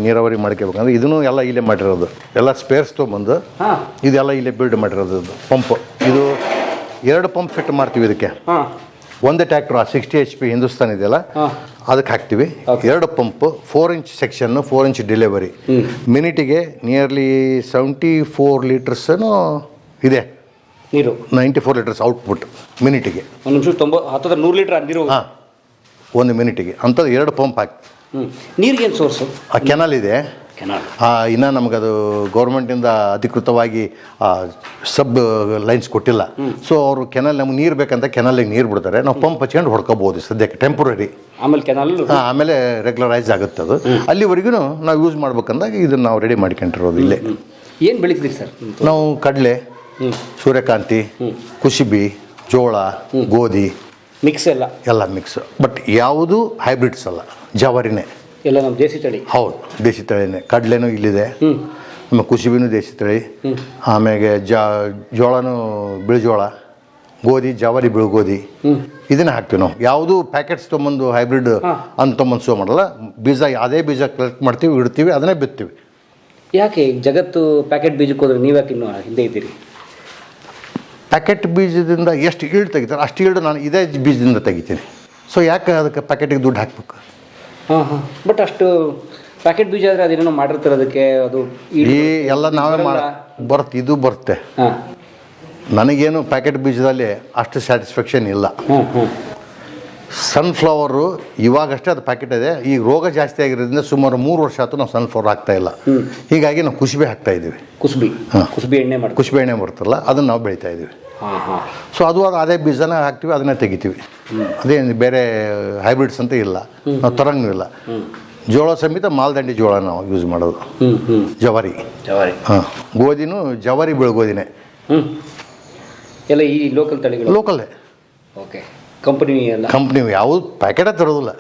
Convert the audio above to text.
ನೀರಾವರಿ ಮಾಡ್ಕೋಬೇಕಂದ್ರೆ ಇದನ್ನು ಎಲ್ಲ ಇಲ್ಲೇ ಮಾಡಿರೋದು, ಎಲ್ಲ ಸ್ಪೇರ್ಸ್ ತೊಗೊಂಬಂದು ಇದೆಲ್ಲ ಇಲ್ಲೇ ಬಿಲ್ಡ್ ಮಾಡಿರೋದು. ಪಂಪ್ ಇದು 2 ಪಂಪ್ ಫಿಟ್ ಮಾಡ್ತೀವಿ ಇದಕ್ಕೆ. ಒಂದೇ ಟ್ಯಾಕ್ಟ್ರು 60 HP ಹಿಂದೂಸ್ತಾನ್ ಇದೆಯಲ್ಲ ಅದಕ್ಕೆ ಹಾಕ್ತೀವಿ. 2 pump 4 inch section, 4 inch delivery. ಮಿನಿಟಿಗೆ ನಿಯರ್ಲಿ 74 ಲೀಟರ್ಸನು ಇದೆ ನೀರು, 94 ಲೀಟರ್ಸ್ ಔಟ್ಪುಟ್ ಮಿನಿಟಿಗೆ. ಒಂದು ನಿಮಿಷ 100 ಲೀಟರ್ ನೀರು ಒಂದು ಮಿನಿಟಿಗೆ. ಅಂಥದ್ದು 2 ಪಂಪ್ ಹಾಕಿ. ನೀರಿಗೇನು ಸೋರ್ಸು? ಆ ಕೆನಾಲ್ ಇದೆ. ಇನ್ನು ನಮಗದು ಗೌರ್ಮೆಂಟಿಂದ ಅಧಿಕೃತವಾಗಿ ಸಬ್ ಲೈನ್ಸ್ ಕೊಟ್ಟಿಲ್ಲ. ಸೊ ಅವರು ಕೆನಲ್ ನಮ್ಗೆ ನೀರು ಬೇಕಂತ ಕೆನಲ್ಲಿಗೆ ನೀರು ಬಿಡ್ತಾರೆ, ನಾವು ಪಂಪ್ ಹಚ್ಕೊಂಡು ಹೊಡ್ಕೋಬೋದು ಸದ್ಯಕ್ಕೆ ಟೆಂಪ್ರರಿ. ಆಮೇಲೆ ರೆಗ್ಯುಲರೈಸ್ ಆಗುತ್ತೆ ಅದು. ಅಲ್ಲಿವರೆಗೂ ನಾವು ಯೂಸ್ ಮಾಡ್ಬೇಕಂದಾಗ ಇದನ್ನು ನಾವು ರೆಡಿ ಮಾಡ್ಕೊಂಡಿರೋದು ಇಲ್ಲೇ. ಏನು ಬೆಳಿತೀರಿ ಸರ್ ನಾವು? ಕಡಲೆ, ಸೂರ್ಯಕಾಂತಿ, ಕುಸುಬಿ, ಜೋಳ, ಗೋಧಿ ಮಿಕ್ಸ್ ಎಲ್ಲ ಮಿಕ್ಸ್. ಬಟ್ ಯಾವುದು ಹೈಬ್ರಿಡ್ಸ್ ಅಲ್ಲ, ಜವಾರಿನೇ ಎಲ್ಲ ನಮ್ಮ ದೇಸಿ ತಳಿ. ಹೌದು, ದೇಸಿ ತಳಿನೇ. ಕಡಲೆನೂ ಇಲ್ಲಿದೆ, ನಮ್ಮ ಕುಸುಬಿನೂ ದೇಸಿ ತಳಿ. ಆಮೇಲೆ ಜೋಳನೂ ಬಿಳಿಜೋಳ, ಗೋಧಿ ಜವಾರಿ ಗೋಧಿ ಇದನ್ನೇ ಹಾಕ್ತೀವಿ ನಾವು. ಯಾವುದು ಪ್ಯಾಕೆಟ್ಸ್ ತೊಗೊಂಬಂದು ಹೈಬ್ರಿಡ್ ಅಂತ ತೊಗೊಂಬಂದು ಶೋ ಮಾಡಲ್ಲ. ಬೀಜ ಅದೇ ಬೀಜ ಕಲೆಕ್ಟ್ ಮಾಡ್ತೀವಿ, ಇಡ್ತೀವಿ, ಅದನ್ನೇ ಬಿತ್ತೀವಿ. ಯಾಕೆ ಜಗತ್ತು ಪ್ಯಾಕೆಟ್ ಬೀಜಕ್ಕೆ ಹೋದ್ರೆ ನೀವು ಯಾಕೆ ಇನ್ನೂ ಹಿಂದೆ ಇದ್ದೀರಿ? ಪ್ಯಾಕೆಟ್ ಬೀಜದಿಂದ ಎಷ್ಟು ಈಲ್ಡ್ ತೆಗಿತಾರೆ ಅಷ್ಟು ಈಲ್ಡ್ ನಾನು ಇದೇ ಬೀಜದಿಂದ ತೆಗಿತೀನಿ. ಸೊ ಯಾಕೆ ಅದಕ್ಕೆ ಪ್ಯಾಕೆಟಿಗೆ ದುಡ್ಡು ಹಾಕ್ಬೇಕು? ಬಟ್ ಅಷ್ಟು ಪ್ಯಾಕೆಟ್ ಬೀಜ ಆದರೆ ಅದೇನೋ ಮಾಡಿರ್ತಾರೆ ಅದಕ್ಕೆ, ಅದು ಈ ಎಲ್ಲ ನಾವೇ ಬರುತ್ತೆ, ಇದು ಬರುತ್ತೆ. ನನಗೇನು ಪ್ಯಾಕೆಟ್ ಬೀಜದಲ್ಲಿ ಅಷ್ಟು ಸ್ಯಾಟಿಸ್ಫ್ಯಾಕ್ಷನ್ ಇಲ್ಲ. ಸನ್ಫ್ಲವರು ಇವಾಗಷ್ಟೇ ಅದು ಪ್ಯಾಕೆಟ್ ಇದೆ. ಈಗ ರೋಗ ಜಾಸ್ತಿ ಆಗಿರೋದ್ರಿಂದ ಸುಮಾರು 3 ವರ್ಷ ಆಯ್ತು ನಾವು ಸನ್ಫ್ಲವರ್ ಹಾಕ್ತಾ ಇಲ್ಲ. ಹೀಗಾಗಿ ನಾವು ಕುಸುಬೆ ಹಾಕ್ತಾ ಇದ್ದೀವಿ. ಕುಸುಬಿ ಎಣ್ಣೆ ಬರುತ್ತಲ್ಲ ಅದನ್ನು ನಾವು ಬೆಳೀತಾ ಇದ್ದೀವಿ. ಸೊ ಅದು ಅದೇ ಬೀಜನ ಹಾಕ್ತೀವಿ, ಅದನ್ನೇ ತೆಗಿತೀವಿ. ಅದೇ ಬೇರೆ ಹೈಬ್ರಿಡ್ಸ್ ಅಂತ ಇಲ್ಲ, ನಾವು ತರಂಗೂ ಇಲ್ಲ. ಜೋಳ ಸಮೇತ ಮಾಲ್ದಂಡಿ ಜೋಳ ನಾವು ಯೂಸ್ ಮಾಡೋದು. ಜವಾರಿ ಗೋಧಿನೂ ಜವಾರಿ ಗೋಧಿನೇ ಎಲ್ಲ ಈ ಲೋಕಲ್ ತಳಿಗಳು. ಲೋಕಲ್ಲೇ. ಓಕೆ. ಕಂಪನಿ ಯಾವುದು ಪ್ಯಾಕೆಟೇ ತರೋದಿಲ್ಲ.